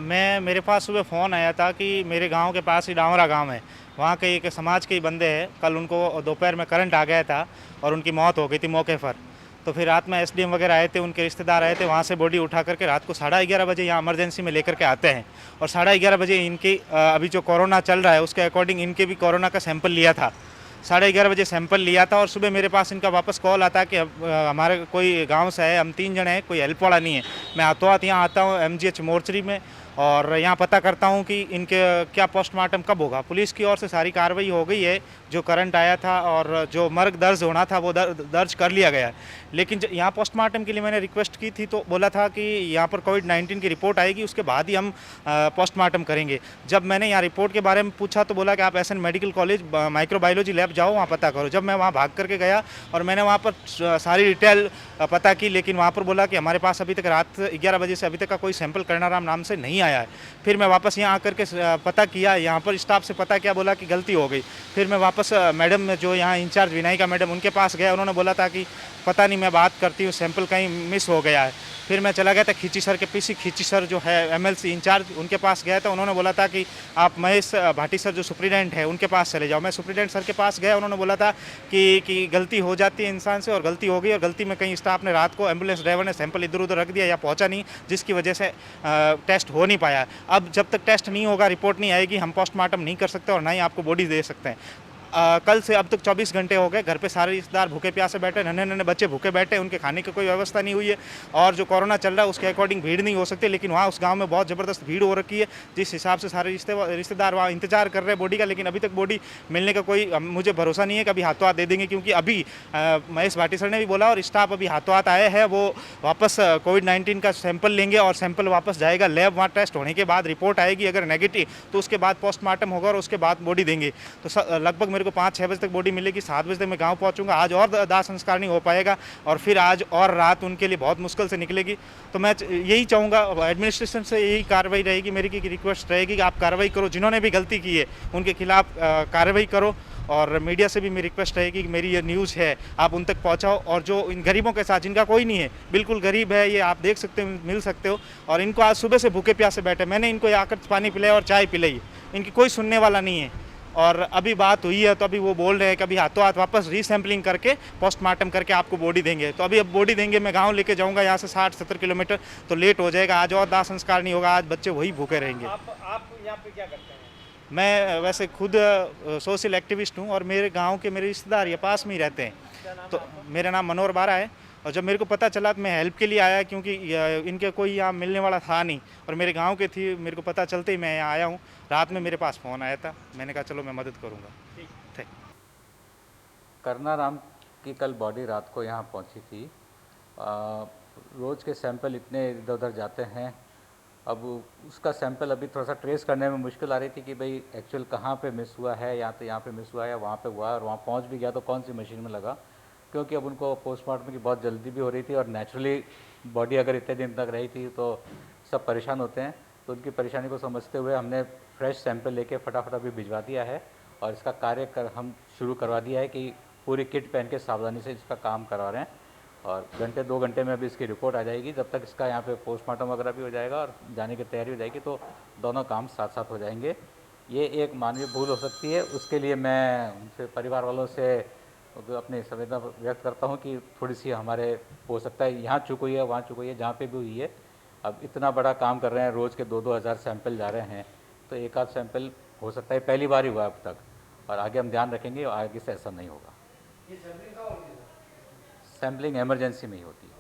मेरे पास सुबह फ़ोन आया था कि मेरे गांव के पास ही डावरा गांव है, वहाँ के एक समाज के ही बंदे हैं। कल उनको दोपहर में करंट आ गया था और उनकी मौत हो गई थी मौके पर। तो फिर रात में एसडीएम वगैरह आए थे, उनके रिश्तेदार आए थे, वहाँ से बॉडी उठा करके रात को 11:30 बजे यहाँ इमरजेंसी में लेकर के आते हैं। और 11:30 बजे इनकी अभी जो कोरोना चल रहा है उसके अकॉर्डिंग इनके भी कोरोना का सैंपल लिया था। 11:30 बजे सैंपल लिया था और सुबह मेरे पास इनका वापस कॉल आता कि हमारे कोई गांव से है, हम 3 जने हैं, कोई हेल्प वाला नहीं है। मैं हाथों हाथ यहाँ आता हूँ एमजीएच मोर्चरी में और यहाँ पता करता हूँ कि इनके क्या पोस्टमार्टम कब होगा। पुलिस की ओर से सारी कार्रवाई हो गई है, जो करंट आया था और जो मर्ग दर्ज होना था वो दर्ज कर लिया गया है। लेकिन यहाँ पोस्टमार्टम के लिए मैंने रिक्वेस्ट की थी तो बोला था कि यहाँ पर कोविड-19 की रिपोर्ट आएगी, उसके बाद ही हम पोस्टमार्टम करेंगे। जब मैंने यहाँ रिपोर्ट के बारे में पूछा तो बोला कि आप SN medical college microbiology lab जाओ, वहाँ पता करो। जब मैं वहाँ भाग करके गया और मैंने वहाँ पर सारी डिटेल पता की, लेकिन वहाँ पर बोला कि हमारे पास अभी तक रात 11 बजे से अभी तक का कोई सैंपल करनाराम नाम से नहीं आया है। फिर मैं वापस यहाँ आकर के पता किया, यहाँ पर स्टाफ से पता किया, बोला कि गलती हो गई। फिर मैं वापस मैडम जो यहाँ इंचार्ज विनायिका मैडम उनके पास गया, उन्होंने बोला था कि पता नहीं, मैं बात करती हूँ, सैंपल कहीं मिस हो गया है। फिर मैं चला गया था खींची सर के, पीसी खींची सर जो है एमएलसी इंचार्ज, उनके पास गया था। उन्होंने बोला था कि आप महेश भाटी सर जो सुप्रीडेंट है उनके पास चले जाओ। मैं सुप्रीडेंट सर के पास गया, उन्होंने बोला था कि गलती हो जाती है इंसान से, और गलती हो गई, और गलती में कहीं स्टाफ ने रात को एम्बुलेंस ड्राइवर ने सैंपल इधर उधर रख दिया या पहुंचा नहीं, जिसकी वजह से टेस्ट हो नहीं पाया। अब जब तक टेस्ट नहीं होगा, रिपोर्ट नहीं आएगी, हम पोस्टमार्टम नहीं कर सकते और ना ही आपको बॉडी दे सकते हैं। कल से अब तक 24 घंटे हो गए, घर पे सारे रिश्तेदार भूखे प्यासे बैठे, नन्हे नन्हे बच्चे भूखे बैठे, उनके खाने की कोई व्यवस्था नहीं हुई है। और जो कोरोना चल रहा है उसके अकॉर्डिंग भीड़ नहीं हो सकती, लेकिन वहाँ उस गांव में बहुत ज़बरदस्त भीड़ हो रखी है, जिस हिसाब से सारे रिश्तेदार वहाँ इंतजार कर रहे हैं बॉडी का। लेकिन अभी तक बॉडी मिलने का कोई मुझे भरोसा नहीं है कि अभी हाथों हाथ दे देंगे, क्योंकि अभी महेश भाटी सर ने भी बोला और स्टाफ अभी हाथों हाथ आए हैं, वो वापस कोविड-19 का सैंपल लेंगे और सैंपल वापस जाएगा लैब, वहाँ टेस्ट होने के बाद रिपोर्ट आएगी, अगर नेगेटिव तो उसके बाद पोस्टमार्टम होगा और उसके बाद बॉडी देंगे। तो लगभग मेरे को 5-6 बजे तक बॉडी मिलेगी, 7 बजे तक मैं गांव पहुंचूंगा। आज और दाह संस्कार नहीं हो पाएगा और फिर आज और रात उनके लिए बहुत मुश्किल से निकलेगी। तो मैं यही चाहूँगा, एडमिनिस्ट्रेशन से यही कार्रवाई रहेगी, मेरी की रिक्वेस्ट रहेगी कि आप कार्रवाई करो, जिन्होंने भी गलती की है उनके खिलाफ कार्रवाई करो। और मीडिया से भी मेरी रिक्वेस्ट रहेगी कि मेरी ये न्यूज़ है आप उन तक पहुंचाओ, और जो इन गरीबों के साथ, जिनका कोई नहीं है, बिल्कुल गरीब है, ये आप देख सकते हो, मिल सकते हो, और इनको आज सुबह से भूखे प्यासे बैठे, मैंने इनको आकर पानी पिलाया और चाय पिलाई, इनकी कोई सुनने वाला नहीं है। और अभी बात हुई है तो अभी वो बोल रहे हैं कि अभी हाथों हाथ वापस रीसैम्पलिंग करके पोस्टमार्टम करके आपको बॉडी देंगे। तो अभी अब बॉडी देंगे, मैं गांव लेके जाऊंगा यहाँ से 60-70 किलोमीटर, तो लेट हो जाएगा, आज और दाह संस्कार नहीं होगा, आज बच्चे वही भूखे रहेंगे। आप यहाँ पे क्या करते हैं? मैं वैसे खुद सोशल एक्टिविस्ट हूँ और मेरे गांव के मेरे रिश्तेदार ये पास में ही रहते क्या हैं। नाम तो है आपका? मेरा नाम मनोहर बारा है, और जब मेरे को पता चला तो मैं हेल्प के लिए आया, क्योंकि इनके कोई यहाँ मिलने वाला था नहीं और मेरे गांव के थी। मेरे को पता चलते ही मैं यहाँ आया हूँ। रात में मेरे पास फ़ोन आया था, मैंने कहा चलो मैं मदद करूँगा। ठीक। थैंक करनाराम की कल बॉडी रात को यहाँ पहुँची थी। रोज़ के सैंपल इतने इधर उधर जाते हैं, अब उसका सैंपल अभी थोड़ा सा ट्रेस करने में मुश्किल आ रही थी कि भाई एक्चुअल कहाँ पे मिस हुआ है, या तो यहाँ पे मिस हुआ है या वहाँ पे हुआ है, और वहाँ पहुँच भी गया तो कौन सी मशीन में लगा, क्योंकि अब उनको पोस्टमार्टम की बहुत जल्दी भी हो रही थी और नेचुरली बॉडी अगर इतने दिन तक रही थी तो सब परेशान होते हैं। तो उनकी परेशानी को समझते हुए हमने फ्रेश सैंपल लेके फटाफट अभी भिजवा दिया है और इसका कार्य हम शुरू करवा दिया है कि पूरी किट पहन के सावधानी से इसका काम करवा रहे हैं, और घंटे 2 घंटे में अभी इसकी रिपोर्ट आ जाएगी। जब तक इसका यहाँ पे पोस्टमार्टम वगैरह भी हो जाएगा और जाने की तैयारी हो जाएगी तो दोनों काम साथ साथ हो जाएंगे। ये एक मानवीय भूल हो सकती है, उसके लिए मैं उनसे परिवार वालों से अपनी संवेदना व्यक्त करता हूँ कि थोड़ी सी हमारे हो सकता है यहाँ चूक हुई है, वहाँ चूक हुई है, जहाँ पे भी हुई है। अब इतना बड़ा काम कर रहे हैं, रोज़ के 2-2 हज़ार सैंपल जा रहे हैं, तो एक आध सैंपल हो सकता है पहली बार ही हुआ अब तक, और आगे हम ध्यान रखेंगे और आगे से ऐसा नहीं होगा। ये सैंपलिंग कहाँ होती है सर? सैंपलिंग इमरजेंसी में ही होती है।